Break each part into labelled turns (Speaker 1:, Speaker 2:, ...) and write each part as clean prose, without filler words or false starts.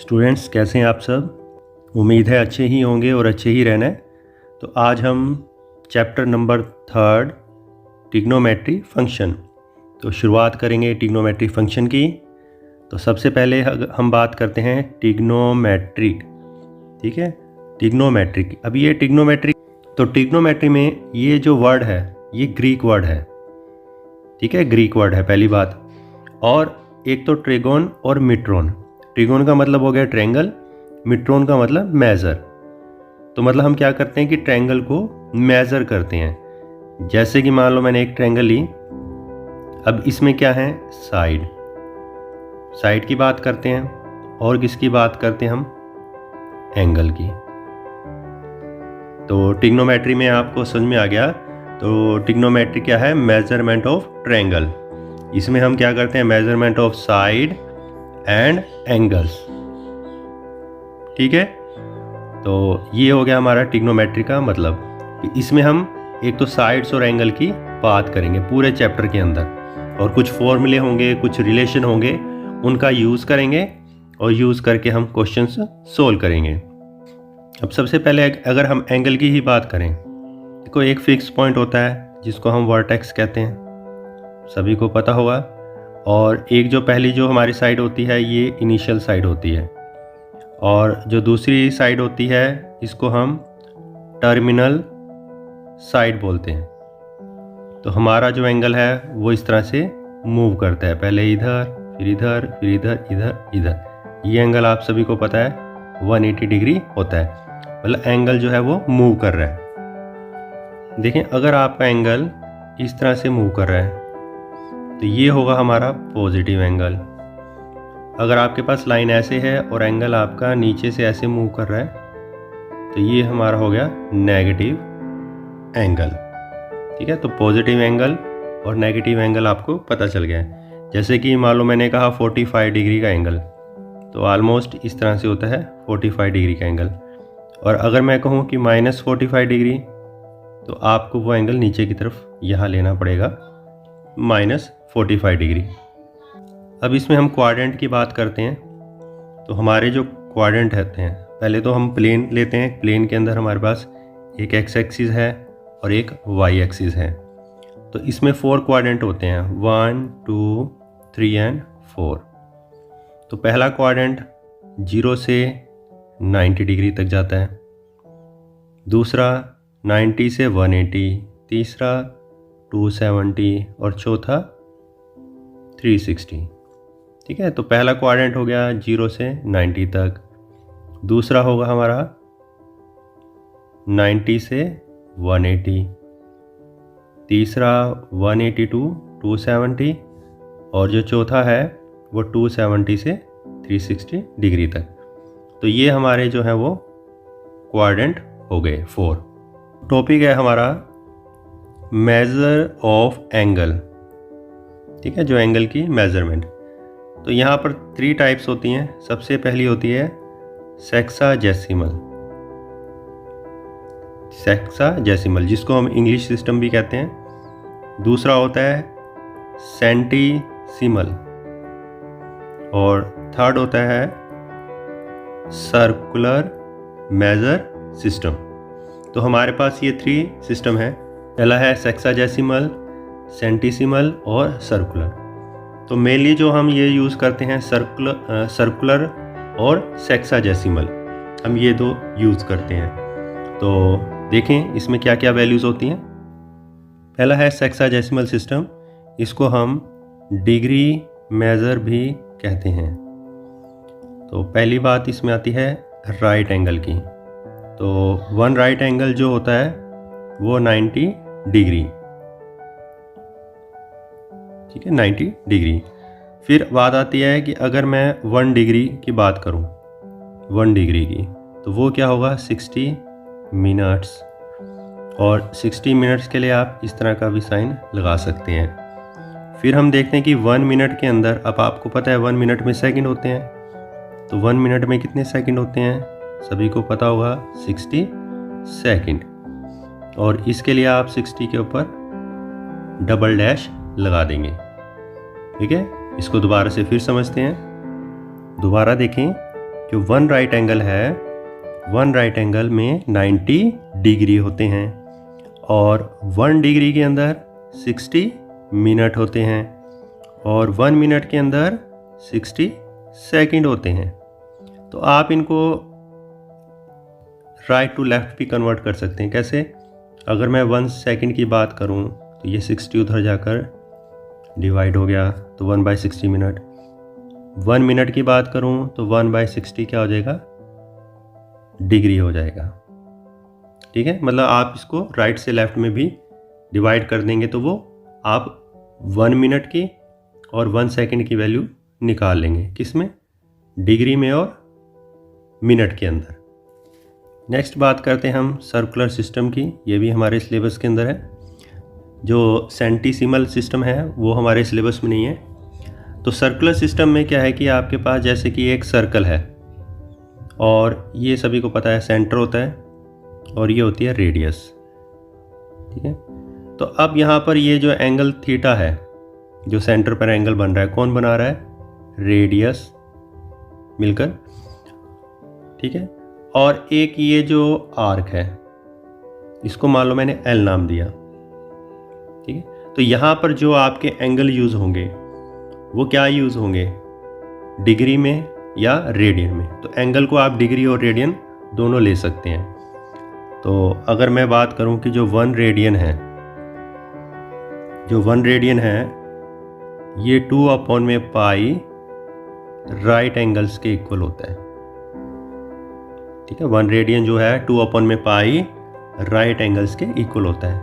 Speaker 1: Students कैसे हैं आप सब। उम्मीद है अच्छे ही होंगे और अच्छे ही रहना है। तो आज हम चैप्टर नंबर 3 ट्रिग्नोमेट्री फंक्शन तो शुरुआत करेंगे ट्रिग्नोमेट्री फंक्शन की। तो सबसे पहले हम बात करते हैं ट्रिग्नोमेट्रिक। ठीक है, ट्रिग्नोमेट्रिक। अब ये ट्रिग्नोमेट्रिक, तो ट्रिग्नोमेट्री में ये जो वर्ड है ये ग्रीक वर्ड है। ठीक है, ग्रीक वर्ड है पहली बात। और एक तो ट्रिगोन और मिट्रोन। ट्रिगोन का मतलब हो गया ट्रायंगल, मिट्रोन का मतलब मेज़र। तो मतलब हम क्या करते हैं कि ट्रायंगल को मेज़र करते हैं। जैसे कि मान लो मैंने एक ट्रायंगल ली, अब इसमें क्या है, साइड। साइड की बात करते हैं और किसकी बात करते हैं हम, एंगल की। तो ट्रिग्नोमेट्री में आपको समझ में आ गया। तो ट्रिग्नोमेट्री क्या है, मेजरमेंट ऑफ ट्रायंगल। इसमें हम क्या करते हैं, measurement of side and angles. ठीक है, तो ये हो गया हमारा ट्रिग्नोमेट्री का मतलब। इसमें हम एक तो साइड्स और एंगल की बात करेंगे पूरे चैप्टर के अंदर, और कुछ फॉर्मूले होंगे, कुछ रिलेशन होंगे, उनका यूज़ करेंगे और यूज़ करके हम क्वेश्चंस सोल्व करेंगे। अब सबसे पहले अगर हम एंगल की ही बात करें, देखो एक फिक्स पॉइंट होता है जिसको हम वर्टेक्स कहते हैं, सभी को पता होगा। और एक जो पहली जो हमारी साइड होती है ये इनिशियल साइड होती है, और जो दूसरी साइड होती है इसको हम टर्मिनल साइड बोलते हैं। तो हमारा जो एंगल है वो इस तरह से मूव करता है, पहले इधर, फिर इधर, फिर इधर, इधर, इधर। ये एंगल आप सभी को पता है 180 डिग्री होता है, मतलब एंगल जो है वो मूव कर रहा है। देखें, अगर आपका एंगल इस तरह से मूव कर रहा है तो ये होगा हमारा पॉजिटिव एंगल। अगर आपके पास लाइन ऐसे है और एंगल आपका नीचे से ऐसे मूव कर रहा है तो ये हमारा हो गया नेगेटिव एंगल। ठीक है, तो पॉजिटिव एंगल और नेगेटिव एंगल आपको पता चल गया है। जैसे कि मान लो मैंने कहा 45 डिग्री का एंगल, तो ऑलमोस्ट इस तरह से होता है 45 डिग्री का एंगल। और अगर मैं कहूँ कि -45 डिग्री, तो आपको वो एंगल नीचे की तरफ यहाँ लेना पड़ेगा, -45 डिग्री। अब इसमें हम क्वाड्रेंट की बात करते हैं। तो हमारे जो क्वाड्रेंट रहते हैं, पहले तो हम प्लेन लेते हैं। प्लेन के अंदर हमारे पास एक एक्स एक्सिस है और एक वाई एक्सिस है। तो इसमें 4 क्वाड्रेंट होते हैं, 1, 2, 3 एंड 4। तो पहला क्वाड्रेंट 0 से 90 डिग्री तक जाता है, दूसरा 90 से 180, तीसरा 270 और चौथा 360। ठीक है, तो पहला क्वाड्रेंट हो गया 0 से 90 तक, दूसरा होगा हमारा 90 से 180, तीसरा 180 टू 270, और जो चौथा है वो 270 से 360 डिग्री तक। तो ये हमारे जो है वो क्वाड्रेंट हो गए 4। टॉपिक है हमारा मेजर ऑफ एंगल। ठीक है, जो एंगल की मेजरमेंट। तो यहाँ पर 3 टाइप्स होती हैं। सबसे पहली होती है सेक्साजेसिमल। सेक्साजेसिमल जिसको हम इंग्लिश सिस्टम भी कहते हैं। दूसरा होता है सेंटीसिमल, और थर्ड होता है सर्कुलर मेजर सिस्टम। तो हमारे पास ये 3 सिस्टम है। पहला है सेक्साजेसिमल, सेंटीसिमल और सर्कुलर। तो मेनली जो हम ये यूज़ करते हैं सर्कुलर और सेक्साजेसिमल, हम ये 2 यूज़ करते हैं। तो देखें इसमें क्या क्या वैल्यूज़ होती हैं। पहला है सेक्साजेसिमल सिस्टम, इसको हम डिग्री मेज़र भी कहते हैं। तो पहली बात इसमें आती है राइट एंगल की। तो 1 राइट एंगल जो होता है वो 90 डिग्री। ठीक है, 90 डिग्री। फिर बात आती है कि अगर मैं 1 डिग्री की बात करूं, 1 डिग्री की, तो वो क्या होगा 60 मिनट्स। और 60 मिनट्स के लिए आप इस तरह का भी साइन लगा सकते हैं। फिर हम देखते हैं कि 1 मिनट के अंदर, अब आपको पता है 1 मिनट में सेकंड होते हैं, तो 1 मिनट में कितने सेकंड होते हैं, सभी को पता होगा 60 सेकंड। और इसके लिए आप 60 के ऊपर डबल डैश लगा देंगे। ठीक है, इसको दोबारा से फिर समझते हैं। दोबारा देखें जो वन राइट एंगल है, वन राइट एंगल में 90 डिग्री होते हैं और 1 डिग्री के अंदर 60 मिनट होते हैं और 1 मिनट के अंदर 60 सेकंड होते हैं। तो आप इनको राइट टू लेफ़्ट भी कन्वर्ट कर सकते हैं। कैसे? अगर मैं 1 सेकंड की बात करूं तो ये 60 उधर जाकर डिवाइड हो गया तो 1/60 मिनट। 1 मिनट की बात करूं तो 1/60 क्या हो जाएगा? डिग्री हो जाएगा। ठीक है, मतलब आप इसको राइट से लेफ़्ट में भी डिवाइड कर देंगे तो वो आप 1 मिनट की और 1 सेकंड की वैल्यू निकाल लेंगे। किस में? डिग्री में और मिनट के अंदर। नेक्स्ट बात करते हैं हम सर्कुलर सिस्टम की। ये भी हमारे सिलेबस के अंदर है। जो सेंटीसिमल सिस्टम है वो हमारे सिलेबस में नहीं है। तो सर्कुलर सिस्टम में क्या है कि आपके पास जैसे कि एक सर्कल है और ये सभी को पता है सेंटर होता है और ये होती है रेडियस। ठीक है, तो अब यहाँ पर ये जो एंगल थीटा है, जो सेंटर पर एंगल बन रहा है, कौन बना रहा है? रेडियस मिलकर। ठीक है, और एक ये जो आर्क है इसको मान लो मैंने एल नाम दिया। ठीक है, तो यहाँ पर जो आपके एंगल यूज़ होंगे वो क्या यूज़ होंगे? डिग्री में या रेडियन में। तो एंगल को आप डिग्री और रेडियन दोनों ले सकते हैं। तो अगर मैं बात करूं कि जो 1 रेडियन है, जो 1 रेडियन है ये 2/पाई राइट एंगल्स के इक्वल होता है। ठीक है, 1 रेडियन जो है 2/पाई राइट एंगल्स के इक्वल होता है।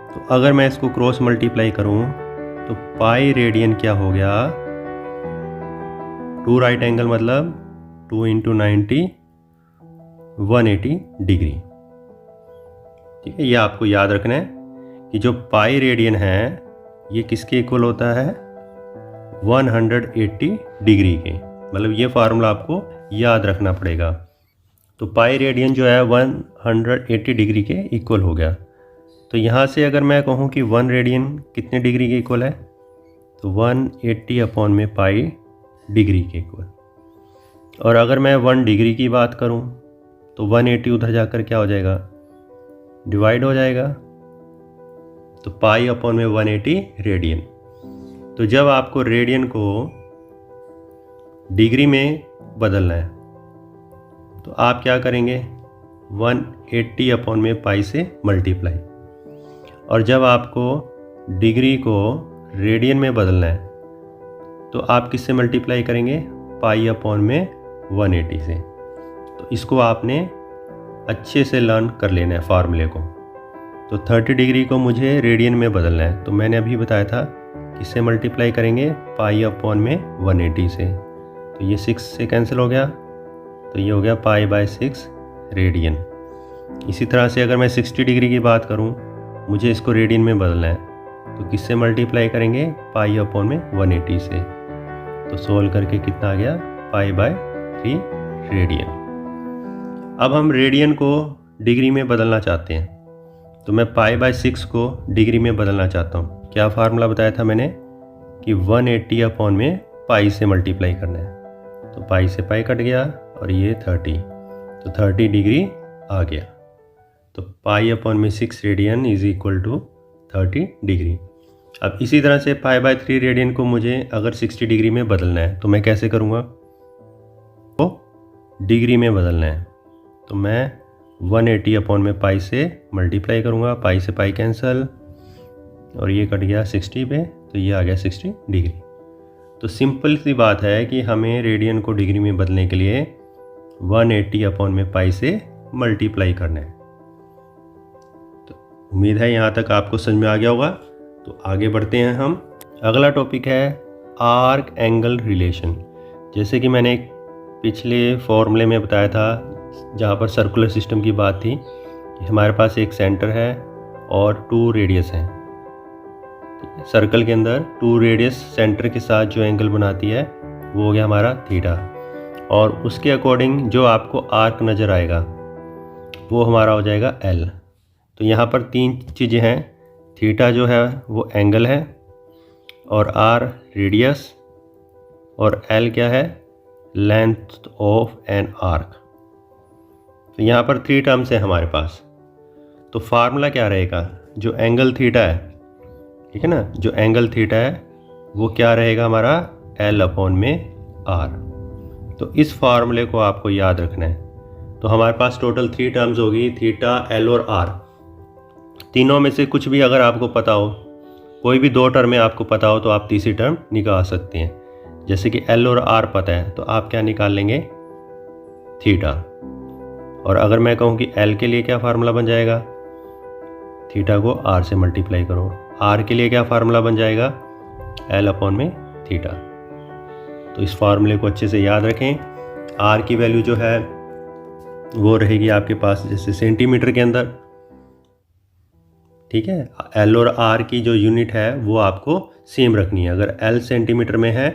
Speaker 1: तो अगर मैं इसको क्रॉस मल्टीप्लाई करूं तो पाई रेडियन क्या हो गया? 2 राइट एंगल मतलब 2 × 90 180 डिग्री। ठीक है, ये आपको याद रखना है कि जो पाई रेडियन है ये किसके इक्वल होता है? 180 डिग्री के। मतलब ये फार्मूला आपको याद रखना पड़ेगा। तो पाई रेडियन जो है 180 डिग्री के इक्वल हो गया। तो यहाँ से अगर मैं कहूँ कि 1 रेडियन कितने डिग्री के इक्वल है तो 180/पाई डिग्री के इक्वल। और अगर मैं 1 डिग्री की बात करूँ तो 180 उधर जाकर क्या हो जाएगा? डिवाइड हो जाएगा। तो पाई/180 रेडियन। तो जब आपको रेडियन को डिग्री में बदलना है तो आप क्या करेंगे? 180/पाई से मल्टीप्लाई। और जब आपको डिग्री को रेडियन में बदलना है तो आप किससे मल्टीप्लाई करेंगे? पाई/180 से। तो इसको आपने अच्छे से लर्न कर लेना है फार्मूले को। तो 30 डिग्री को मुझे रेडियन में बदलना है तो मैंने अभी बताया था किससे मल्टीप्लाई करेंगे? पाई/180 से। तो ये 6 से कैंसिल हो गया तो ये हो गया पाई/6 रेडियन। इसी तरह से अगर मैं 60 डिग्री की बात करूं, मुझे इसको रेडियन में बदलना है तो किससे मल्टीप्लाई करेंगे? पाई/180 से। तो सोल्व करके कितना आ गया? पाई/3 रेडियन। अब हम रेडियन को डिग्री में बदलना चाहते हैं तो मैं पाई/6 को डिग्री में बदलना चाहता हूँ। क्या फार्मूला बताया था मैंने कि 180/पाई से मल्टीप्लाई करना है। तो पाई से पाई कट गया और ये 30, तो 30 डिग्री आ गया। तो पाई/6 radian is equal to 30 degree. अब इसी तरह से पाई/3 रेडियन को मुझे अगर 60 डिग्री में बदलना है तो मैं कैसे करूँगा? तो डिग्री में बदलना है तो मैं 180/पाई से मल्टीप्लाई करूँगा। पाई से पाई कैंसल और ये कट गया 60 पे तो ये आ गया 60 डिग्री। तो सिंपल सी बात है कि हमें रेडियन को डिग्री में बदलने के लिए 180/पाई से मल्टीप्लाई करना है। तो उम्मीद है यहाँ तक आपको समझ में आ गया होगा। तो आगे बढ़ते हैं हम। अगला टॉपिक है आर्क एंगल रिलेशन। जैसे कि मैंने पिछले फॉर्मूले में बताया था जहाँ पर सर्कुलर सिस्टम की बात थी कि हमारे पास एक सेंटर है और 2 रेडियस हैं। सर्कल के अंदर 2 रेडियस सेंटर के साथ जो एंगल बनाती है वो हो गया हमारा थीटा। और उसके अकॉर्डिंग जो आपको आर्क नज़र आएगा वो हमारा हो जाएगा एल। तो यहाँ पर 3 चीज़ें हैं। थीटा जो है वो एंगल है और आर रेडियस और एल क्या है? Length of an arc. तो यहाँ पर 3 टर्म्स है हमारे पास। तो फार्मूला क्या रहेगा, जो एंगल थीटा है, ठीक है ना, जो एंगल थीटा है वो क्या रहेगा हमारा, L अपॉन में R। तो इस फार्मूले को आपको याद रखना है। तो हमारे पास टोटल 3 टर्म्स होगी, थीटा, L और R। तीनों में से कुछ भी अगर आपको पता हो, कोई भी 2 टर्में आपको पता हो, तो आप तीसरी टर्म निकाल सकते हैं। जैसे कि L और R पता है तो आप क्या निकाल लेंगे, थीटा। और अगर मैं कहूँ कि L के लिए क्या फार्मूला बन जाएगा, थीटा को R से मल्टीप्लाई करो। R के लिए क्या फार्मूला बन जाएगा, L अपॉन में थीटा। तो इस फार्मूले को अच्छे से याद रखें। R की वैल्यू जो है वो रहेगी आपके पास जैसे सेंटीमीटर के अंदर, ठीक है। L और R की जो यूनिट है वो आपको सेम रखनी है। अगर L सेंटीमीटर में है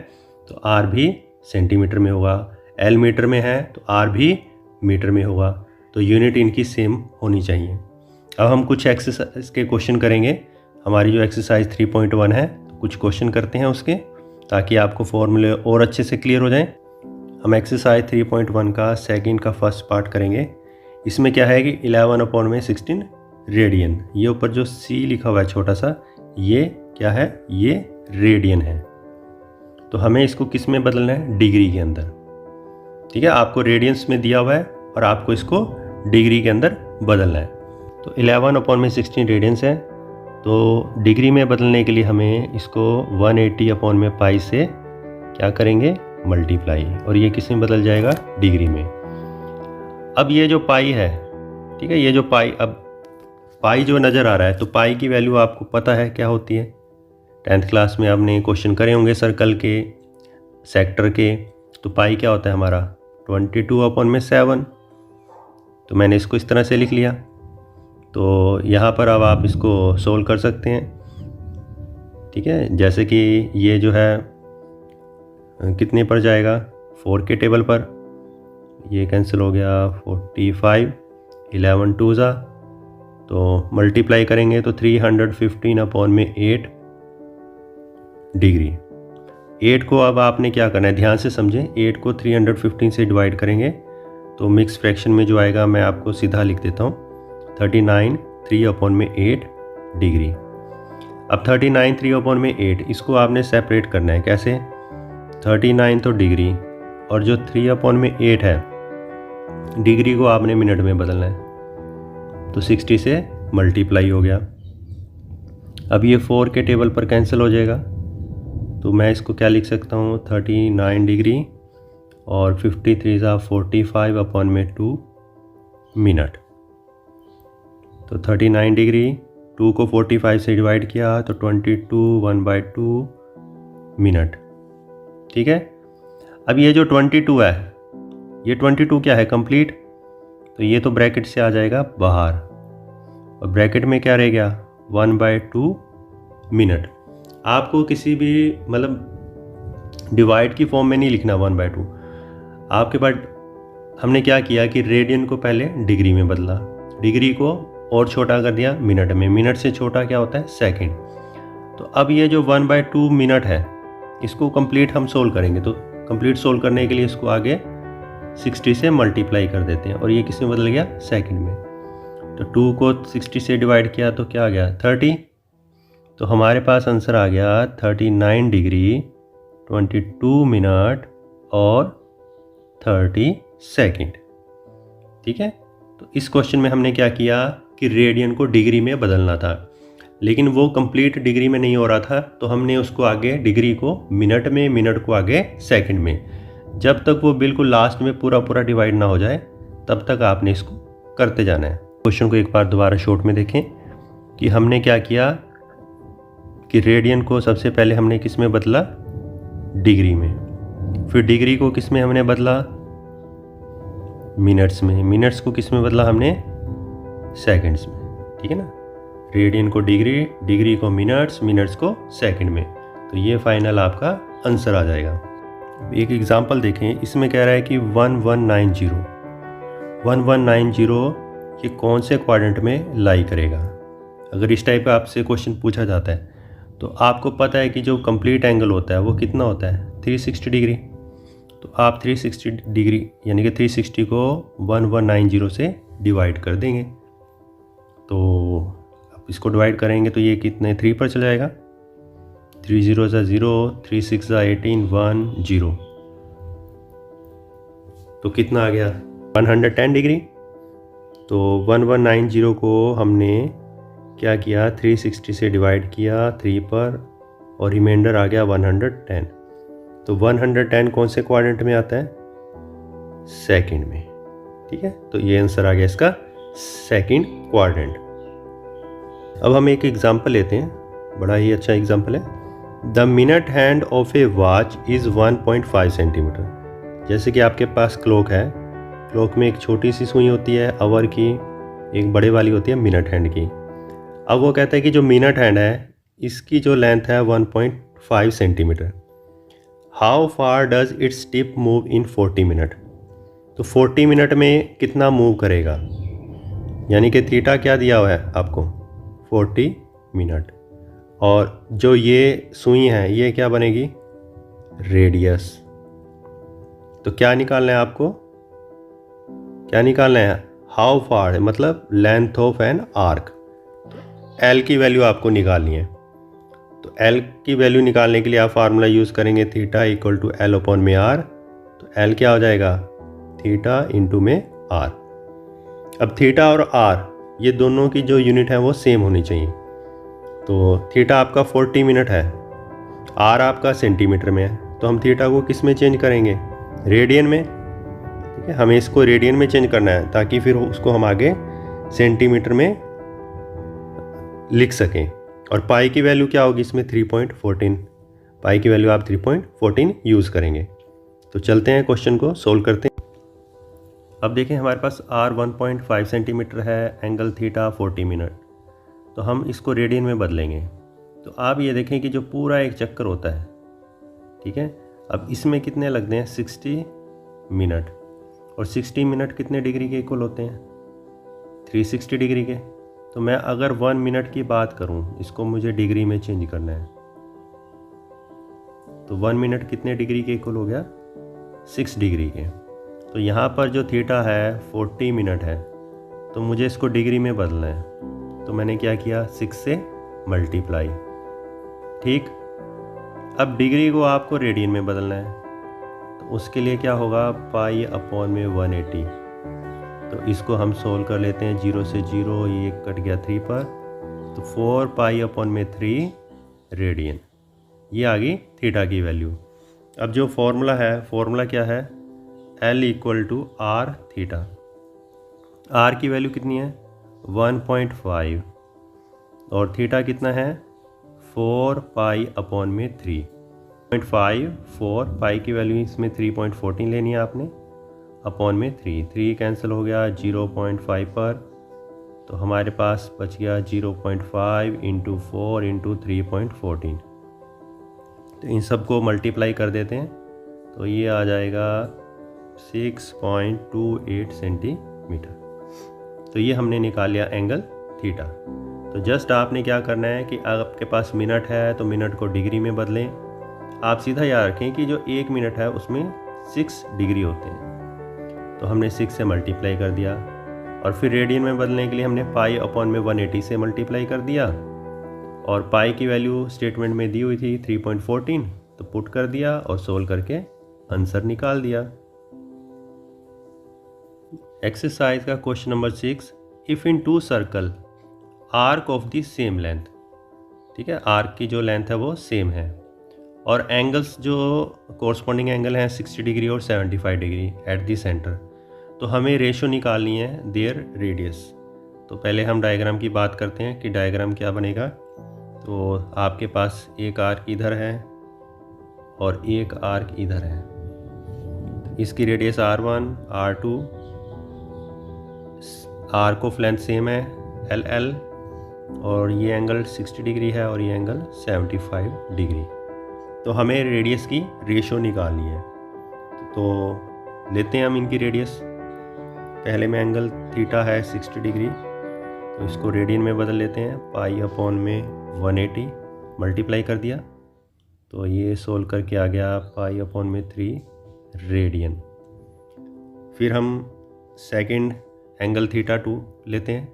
Speaker 1: तो R भी सेंटीमीटर में होगा, L मीटर में है तो R भी मीटर में होगा। तो यूनिट इनकी सेम होनी चाहिए। अब हम कुछ एक्सरसाइज के क्वेश्चन करेंगे। हमारी जो एक्सरसाइज 3.1 है, कुछ क्वेश्चन करते हैं उसके, ताकि आपको फॉर्मूले और अच्छे से क्लियर हो जाएं। हम एक्सरसाइज 3.1 का सेकंड का फर्स्ट पार्ट करेंगे। इसमें क्या है कि 11 अपॉन में 16 रेडियन, ये ऊपर जो C लिखा हुआ है छोटा सा, ये क्या है, ये रेडियन है। तो हमें इसको किस में बदलना है, डिग्री के अंदर, ठीक है। आपको रेडियंस में दिया हुआ है और आपको इसको डिग्री के अंदर बदलना है। तो 11 अपॉन में 16 रेडियंस है, तो डिग्री में बदलने के लिए हमें इसको 180 अपॉन में पाई से क्या करेंगे, मल्टीप्लाई, और ये किस में बदल जाएगा, डिग्री में। अब ये जो पाई है, ठीक है, ये जो पाई, अब पाई जो नज़र आ रहा है, तो पाई की वैल्यू आपको पता है क्या होती है। 10th क्लास में आपने क्वेश्चन करे होंगे सर्कल के, सेक्टर के। तो पाई क्या होता है हमारा, 22 अपॉन में 7। तो मैंने इसको इस तरह से लिख लिया। तो यहाँ पर अब आप इसको सोल्व कर सकते हैं, ठीक है। जैसे कि ये जो है कितने पर जाएगा, 4 के टेबल पर, ये कैंसिल हो गया, 45, 11 2 ज़ा, तो मल्टीप्लाई करेंगे तो 315 अपॉन में 8 डिग्री। 8 को अब आपने क्या करना है, ध्यान से समझें। 8 को 315 से डिवाइड करेंगे तो मिक्स फ्रैक्शन में जो आएगा मैं आपको सीधा लिख देता हूँ, 39 3 अपॉन में 8 डिग्री। अब 39 3 अपॉन में 8, इसको आपने सेपरेट करना है। कैसे, 39 तो डिग्री, और जो 3 अपॉन में 8 है, डिग्री को आपने मिनट में बदलना है। तो 60 से मल्टीप्लाई हो गया। अब ये 4 के टेबल पर कैंसिल हो जाएगा, तो मैं इसको क्या लिख सकता हूँ, 39 डिग्री और 53 ज़ा 45 अपॉन में 2 मिनट। तो 39 डिग्री, 2 को 45 से डिवाइड किया तो 22 1/2 मिनट, ठीक है। अब ये जो 22 है, ये 22 क्या है, कंप्लीट। तो ये तो ब्रैकेट से आ जाएगा बाहर, और ब्रैकेट में क्या रह गया, 1/2 मिनट। आपको किसी भी मतलब डिवाइड की फॉर्म में नहीं लिखना 1/2। आपके पास हमने क्या किया कि रेडियन को पहले डिग्री में बदला, डिग्री को और छोटा कर दिया मिनट में, मिनट से छोटा क्या होता है, सेकंड। तो अब ये जो 1/2 मिनट है, इसको कंप्लीट हम सोल्व करेंगे। तो कंप्लीट सोल्व करने के लिए इसको आगे 60 से मल्टीप्लाई कर देते हैं, और ये किस में बदल गया, सेकंड में। तो 2 को 60 से डिवाइड किया तो क्या आ गया, 30। तो हमारे पास आंसर आ गया 39 डिग्री 22 मिनट और 30 सेकंड, ठीक है। तो इस क्वेश्चन में हमने क्या किया कि रेडियन को डिग्री में बदलना था, लेकिन वो कंप्लीट डिग्री में नहीं हो रहा था, तो हमने उसको आगे डिग्री को मिनट में, मिनट को आगे सेकंड में। जब तक वो बिल्कुल लास्ट में पूरा पूरा डिवाइड ना हो जाए, तब तक आपने इसको करते जाना है। क्वेश्चन को एक बार दोबारा शॉर्ट में देखें कि हमने क्या किया कि रेडियन को सबसे पहले हमने किस में बदला, डिग्री में। फिर डिग्री को किस में हमने बदला, मिनट्स में। मिनट्स को किस में बदला हमने, सेकंड्स में, ठीक है ना। रेडियन को डिग्री, डिग्री को मिनट्स, मिनट्स को सेकंड में। तो ये फाइनल आपका आंसर आ जाएगा। एक एग्जांपल देखें, इसमें कह रहा है कि 1190 ये कौन से क्वाड्रेंट में लाई करेगा। अगर इस टाइप का आपसे क्वेश्चन पूछा जाता है तो आपको पता है कि जो कंप्लीट एंगल होता है वो कितना होता है, 360 डिग्री। तो आप 360 डिग्री यानी कि 360 को 1190 से डिवाइड कर देंगे। तो आप इसको डिवाइड करेंगे तो ये कितने 3 पर चला जाएगा। 3 0 सा 0, 3 6 सा 18, 1 0। तो कितना आ गया 110 डिग्री। तो 1190 को हमने क्या किया 360 से डिवाइड किया 3 पर और रिमाइंडर आ गया 110। तो 110 कौन से क्वाड्रेंट में आता है, सेकंड में। ठीक है, तो ये आंसर आ गया इसका सेकंड क्वाड्रेंट। अब हम एक एग्जांपल लेते हैं, बड़ा ही अच्छा एग्जांपल है। The minute hand of A watch is 1.5 centimetre. जैसे कि आपके पास क्लॉक है, क्लॉक में एक छोटी सी सुई होती है आवर की, एक बड़े वाली होती है मिनट हैंड की। अब वो कहता है कि जो मिनट हैंड है इसकी जो लेंथ है 1.5 centimetre. How far does its tip move in 40 minute. तो 40 मिनट में कितना मूव करेगा, यानी कि थीटा क्या दिया हुआ है आपको 40 मिनट। और जो ये सुई है ये क्या बनेगी, रेडियस। तो क्या निकालना है आपको, क्या निकालना है, हाउ फार मतलब length of an arc. L की वैल्यू आपको निकालनी है। तो एल की वैल्यू निकालने के लिए आप फार्मूला यूज़ करेंगे theta equal to L upon में आर। तो एल क्या हो जाएगा, थीटा इंटू में आर। अब थीटा और आर ये दोनों की जो यूनिट है वो सेम होनी चाहिए। तो थीटा आपका 40 मिनट है, आर आपका सेंटीमीटर में है, तो हम थीटा को किस में चेंज करेंगे, रेडियन में। ठीक है, हमें इसको रेडियन में चेंज करना है ताकि फिर उसको हम आगे सेंटीमीटर में लिख सकें। और पाई की वैल्यू क्या होगी इसमें 3.14, पाई की वैल्यू आप 3.14 यूज़ करेंगे। तो चलते हैं क्वेश्चन को सोल्व करते हैं। अब देखें हमारे पास आर 1.5 सेंटीमीटर है, एंगल थीटा 40 मिनट। तो हम इसको रेडियन में बदलेंगे। तो आप ये देखें कि जो पूरा एक चक्कर होता है, ठीक है, अब इसमें कितने लगते हैं 60 मिनट। और 60 मिनट कितने डिग्री के इक्वल होते हैं, 360 डिग्री के। तो मैं अगर 1 मिनट की बात करूं, इसको मुझे डिग्री में चेंज करना है। तो 1 मिनट कितने डिग्री के इक्वल हो गया, 6 डिग्री के। तो यहाँ पर जो थीटा है 40 मिनट है, तो मुझे इसको डिग्री में बदलना है। तो मैंने क्या किया 6 से मल्टीप्लाई। ठीक, अब डिग्री को आपको रेडियन में बदलना है। तो उसके लिए क्या होगा, पाई अपॉन में 180। तो इसको हम सोल्व कर लेते हैं, 0 से 0, ये कट गया 3 पर। तो 4 पाई अपॉन में 3 रेडियन, ये आ गई थीटा की वैल्यू। अब जो फॉर्मूला है, फॉर्मूला क्या है, L equal to R theta. R की वैल्यू कितनी है 1.5 और थीटा कितना है 4 पाई अपॉन में 3.5, 4 पाई की वैल्यू इसमें 3.14 लेनी है आपने, अपॉन में 3 कैंसिल हो गया 0.5 पर। तो हमारे पास बच गया 0.5 इंटू 4 इंटू 3.14। तो इन सबको मल्टीप्लाई कर देते हैं, तो ये आ जाएगा 6.28 सेंटीमीटर। तो ये हमने निकाल लिया एंगल थीटा। तो जस्ट आपने क्या करना है कि आपके पास मिनट है तो मिनट को डिग्री में बदलें। आप सीधा याद रखें कि जो 1 मिनट है उसमें 6 डिग्री होते हैं। तो हमने 6 से मल्टीप्लाई कर दिया और फिर रेडियन में बदलने के लिए हमने पाई अपॉन में 180 से मल्टीप्लाई कर दिया। और पाई की वैल्यू स्टेटमेंट में दी हुई थी 3.14, तो पुट कर दिया और सोल्व करके आंसर निकाल दिया। एक्सरसाइज का question number 6, if in 2 circle arc of the same length. ठीक है, आर्क की जो लेंथ है वो सेम है और एंगल्स जो कोरस्पॉन्डिंग एंगल हैं 60 डिग्री और 75 डिग्री एट द सेंटर। तो हमें रेशो निकालनी है देयर रेडियस। तो पहले हम डायग्राम की बात करते हैं कि डायग्राम क्या बनेगा। तो आपके पास एक आर्क इधर है और एक आर्क इधर है। इसकी radius R1, R2, arc of length same है LL, और ये एंगल 60 डिग्री है और ये एंगल 75 डिग्री। तो हमें रेडियस की रेशो निकालनी है। तो लेते हैं हम इनकी रेडियस। पहले में एंगल थीटा है 60 डिग्री, तो इसको रेडियन में बदल लेते हैं। पाई अपॉन में 180 मल्टीप्लाई कर दिया, तो ये सोल्व करके आ गया पाई अपॉन में 3 रेडियन। फिर हम सेकंड एंगल थीटा 2 लेते हैं,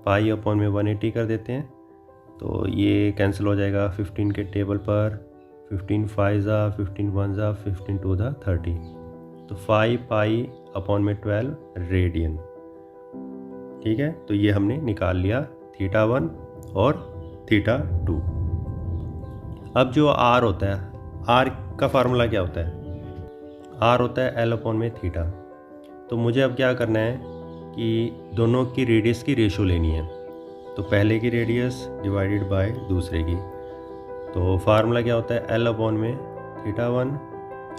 Speaker 1: पाई अपॉन में 180 कर देते हैं, तो ये कैंसिल हो जाएगा 15 के टेबल पर, 15 5 ज़ा 15 1 ज़ा 15 2 ज़ा 30, तो 5 पाई अपॉन में 12 रेडियन। ठीक है, तो ये हमने निकाल लिया थीटा 1 और थीटा 2। अब जो आर होता है, आर का फार्मूला क्या होता है? आर होता है एल अपॉन में थीटा। तो मुझे अब क्या करना है कि दोनों की रेडियस की रेशो लेनी है, तो पहले की रेडियस डिवाइडेड बाय दूसरे की। तो फार्मूला क्या होता है? एल अपॉन में थीटा 1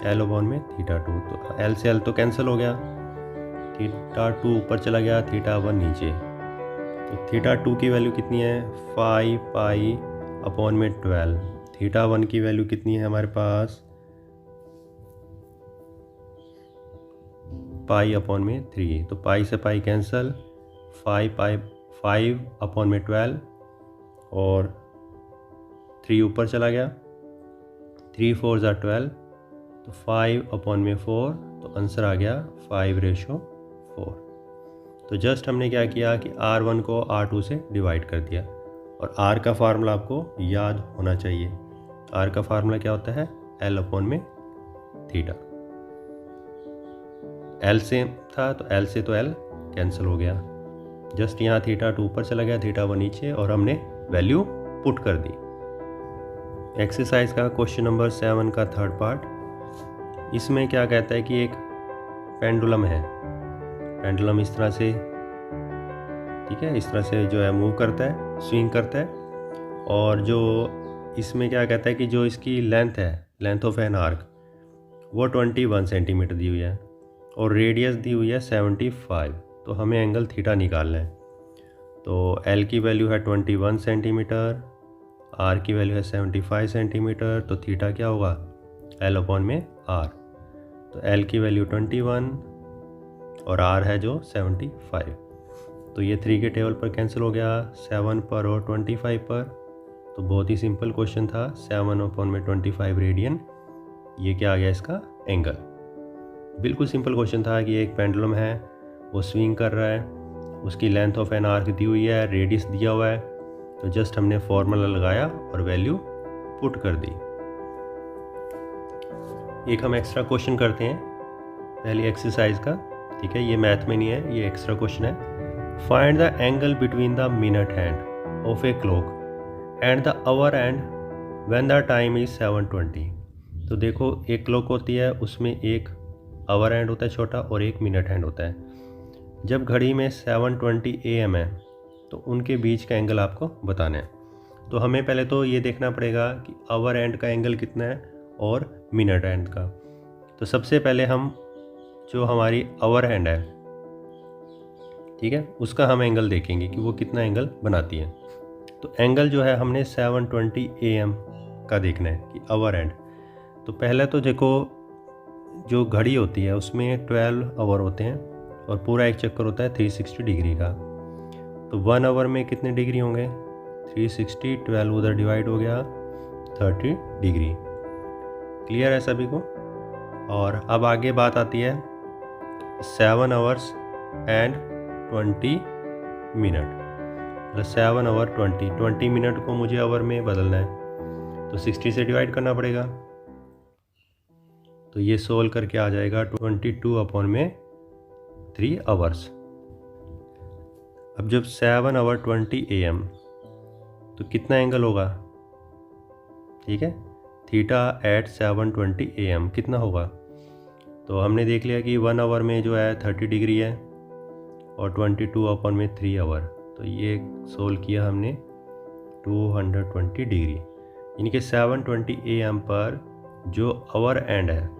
Speaker 1: एल अपॉन में थीटा 2। तो एल से एल तो कैंसिल हो गया, थीटा 2 ऊपर चला गया, थीटा 1 नीचे। तो थीटा 2 की वैल्यू कितनी है? 5 पाई अपॉन में 12। थीटा 1 की वैल्यू कितनी है हमारे पास? पाई अपॉन में 3। तो पाई से पाई कैंसल, 5 अपॉन में 12 और 3 ऊपर चला गया, 3 4 ज़ा 12, तो 5 अपॉन में 4, तो आंसर आ गया 5:4। तो जस्ट हमने क्या किया कि R1 को R2 से डिवाइड कर दिया, और R का फार्मूला आपको याद होना चाहिए। R का फार्मूला क्या होता है? L अपॉन में थीटा। L से था तो L से तो L कैंसिल हो गया, जस्ट यहाँ थीटा 2 ऊपर चला गया, थीटा 1 नीचे, और हमने वैल्यू पुट कर दी। एक्सरसाइज का क्वेश्चन नंबर 7 का थर्ड पार्ट, इसमें क्या कहता है कि एक पेंडुलम है, पेंडुलम इस तरह से, ठीक है, इस तरह से जो है मूव करता है, स्विंग करता है, और जो इसमें क्या कहता है कि जो इसकी लेंथ है, लेंथ ऑफ एन आर्क, वो 21 सेंटीमीटर दी हुई है और रेडियस दी हुई है 75। तो हमें एंगल थीटा निकालना है। तो एल की वैल्यू है 21 सेंटीमीटर, आर की वैल्यू है 75 सेंटीमीटर, तो थीटा क्या होगा? एल अपॉन में आर। तो एल की वैल्यू 21 और आर है जो 75, तो ये 3 के टेबल पर कैंसिल हो गया, 7 पर और 25 पर। तो बहुत ही सिंपल क्वेश्चन था, 7 अपॉन में 25 रेडियन, ये क्या आ गया इसका? एंगल। बिल्कुल सिंपल क्वेश्चन था कि एक पेंडुलम है, वो स्विंग कर रहा है, उसकी लेंथ ऑफ एन आर्क दी हुई है, रेडियस दिया हुआ है, तो जस्ट हमने फॉर्मूला लगाया और वैल्यू पुट कर दी। एक हम एक्स्ट्रा क्वेश्चन करते हैं पहली एक्सरसाइज का, ठीक है, ये मैथ में नहीं है, ये एक्स्ट्रा क्वेश्चन है। Find the angle between the minute hand of a clock and the hour hand when the time is 7:20। तो देखो, एक क्लॉक होती है, उसमें एक आवर हैंड होता है छोटा और एक मिनट हैंड होता है। जब घड़ी में 7:20 AM है, तो उनके बीच का एंगल आपको बताना है। तो हमें पहले तो ये देखना पड़ेगा कि आवर हैंड का एंगल कितना है और मिनट हैंड का। तो सबसे पहले हम जो हमारी आवर हैंड है, ठीक है, उसका हम एंगल देखेंगे कि वो कितना एंगल बनाती है। तो एंगल जो है हमने 7:20 AM का देखना है कि आवर हैंड। तो पहले तो देखो, जो घड़ी होती है उसमें 12 आवर होते हैं और पूरा एक चक्कर होता है 360 डिग्री का। तो 1 आवर में कितने डिग्री होंगे? 360, 12 उधर डिवाइड हो गया, 30 डिग्री। क्लियर है सभी को? और अब आगे बात आती है 7 आवर्स एंड 20 मिनट। मतलब 7 आवर 20 मिनट को मुझे आवर में बदलना है, तो 60 से डिवाइड करना पड़ेगा। तो ये सोल्व करके आ जाएगा 22 अपॉन में 3 आवर्स। अब जब 7 आवर 20 AM, तो कितना एंगल होगा? ठीक है, थीटा एट 7:20 AM कितना होगा? तो हमने देख लिया कि 1 आवर में जो है 30 डिग्री है और 22 अपॉन में 3 आवर, तो ये सोल्व किया हमने 220 डिग्री। यानी कि 7:20 AM पर जो आवर एंड है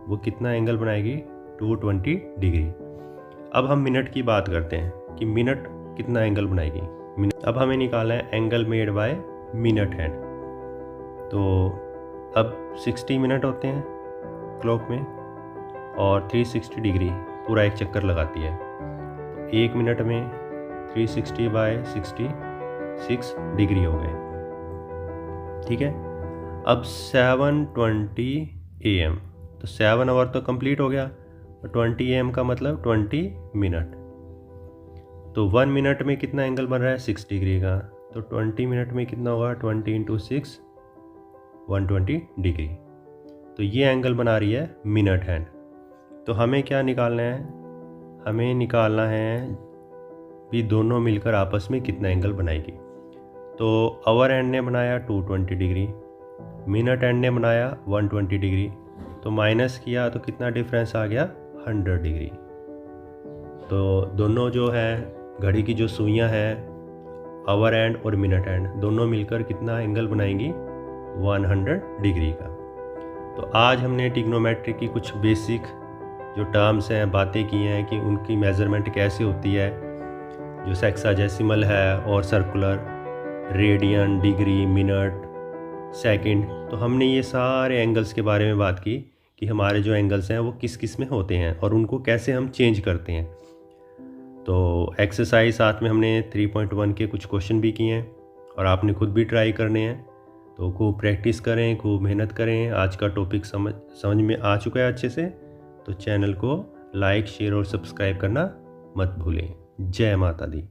Speaker 1: वो कितना एंगल बनाएगी? 220 डिग्री। अब हम मिनट की बात करते हैं कि मिनट कितना एंगल बनाएगी। अब हमें निकालना है angle made by minute hand. तो अब 60 मिनट होते हैं क्लॉक में और 360 डिग्री पूरा एक चक्कर लगाती है। तो 1 मिनट में 360/66 डिग्री हो गए। ठीक है, अब 7:20 AM तो 7 आवर तो कंप्लीट हो गया। 20 AM का मतलब 20 मिनट। तो 1 मिनट में कितना एंगल बन रहा है 6 डिग्री का। तो 20 मिनट में कितना होगा 20 × 6 120 डिग्री। तो ये एंगल बना रही है मिनट हैंड। तो हमें क्या निकालना है, हमें निकालना है भी दोनों मिलकर आपस में कितना एंगल बनाएगी। तो आवर एंड ने बनाया 220 डिग्री, मिनट एंड ने बनाया 120 डिग्री। तो माइनस किया तो कितना डिफरेंस आ गया 100 डिग्री। तो दोनों जो है घड़ी की जो सुइयां हैं आवर एंड और मिनट एंड दोनों मिलकर कितना एंगल बनाएंगी 100 डिग्री का। तो आज हमने ट्रिग्नोमेट्री की कुछ बेसिक जो टर्म्स हैं बातें की हैं कि उनकी मेज़रमेंट कैसे होती है, जो सेक्साडेसिमल है और circular, radian, degree, minute, second. तो हमने ये सारे एंगल्स के बारे में बात की कि हमारे जो एंगल्स हैं वो किस किस में होते हैं और उनको कैसे हम चेंज करते हैं। तो एक्सरसाइज साथ में हमने 3.1 के कुछ क्वेश्चन भी किए हैं और आपने खुद भी ट्राई करने हैं। तो खूब प्रैक्टिस करें, खूब मेहनत करें। आज का टॉपिक समझ में आ चुका है अच्छे से। तो चैनल को लाइक, शेयर और सब्सक्राइब करना मत भूलें। जय माता दी।